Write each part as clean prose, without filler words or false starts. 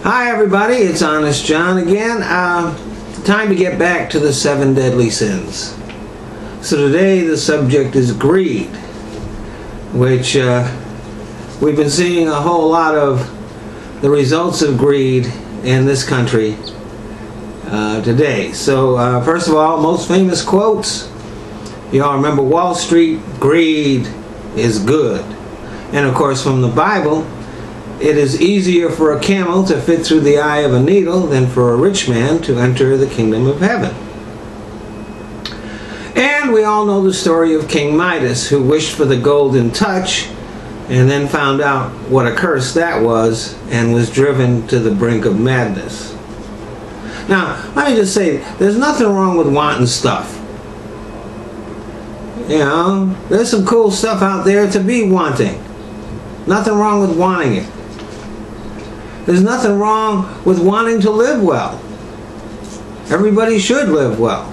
Hi everybody, it's Honest John again. Time to get back to the 7 deadly sins. So today the subject is greed, which we've been seeing a whole lot of the results of greed in this country today. So first of all, most famous quotes. You all remember Wall Street, greed is good. And of course from the Bible, it is easier for a camel to fit through the eye of a needle than for a rich man to enter the kingdom of heaven. And we all know the story of King Midas, who wished for the golden touch and then found out what a curse that was and was driven to the brink of madness. Now, let me just say, there's nothing wrong with wanting stuff. You know, there's some cool stuff out there to be wanting. Nothing wrong with wanting it. There's nothing wrong with wanting to live well. Everybody should live well.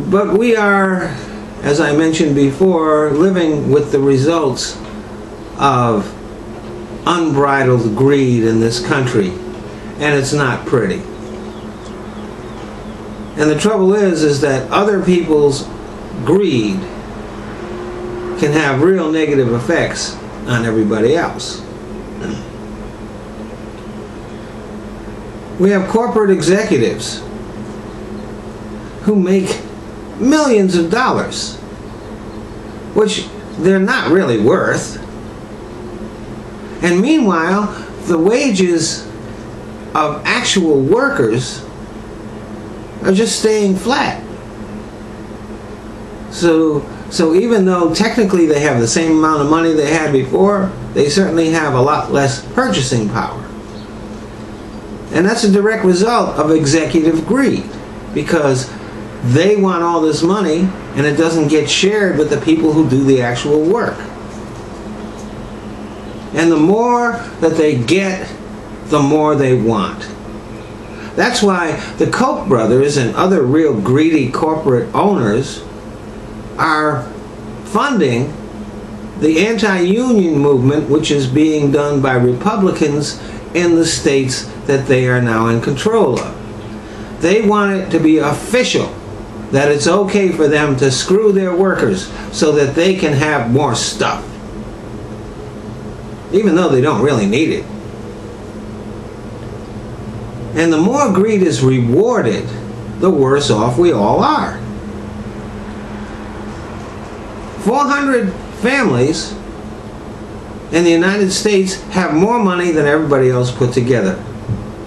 But we are, as I mentioned before, living with the results of unbridled greed in this country, and it's not pretty. And the trouble is that other people's greed can have real negative effects on everybody else. We have corporate executives who make millions of dollars, which they're not really worth. And meanwhile, the wages of actual workers are just staying flat. So even though technically they have the same amount of money they had before, they certainly have a lot less purchasing power. And that's a direct result of executive greed, because they want all this money and it doesn't get shared with the people who do the actual work. And the more that they get, the more they want. That's why the Koch brothers and other real greedy corporate owners are funding the anti-union movement, which is being done by Republicans in the states that they are now in control of. They want it to be official that it's okay for them to screw their workers so that they can have more stuff, even though they don't really need it. And the more greed is rewarded, the worse off we all are. 400 families in the United States have more money than everybody else put together.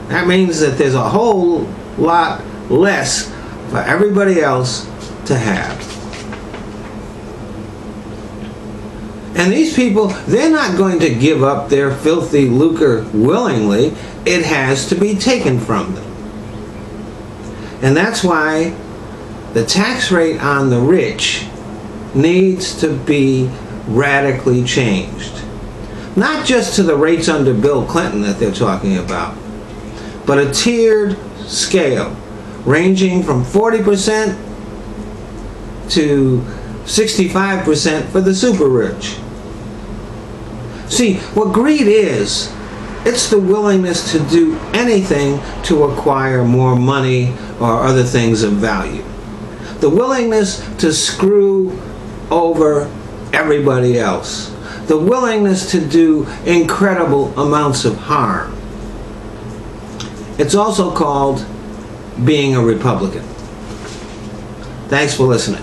That means that there's a whole lot less for everybody else to have. And these people, they're not going to give up their filthy lucre willingly. It has to be taken from them. And that's why the tax rate on the rich needs to be radically changed. Not just to the rates under Bill Clinton that they're talking about, but a tiered scale ranging from 40% to 65% for the super rich. See, what greed is, it's the willingness to do anything to acquire more money or other things of value. The willingness to screw over everybody else. The willingness to do incredible amounts of harm. It's also called being a Republican. Thanks for listening.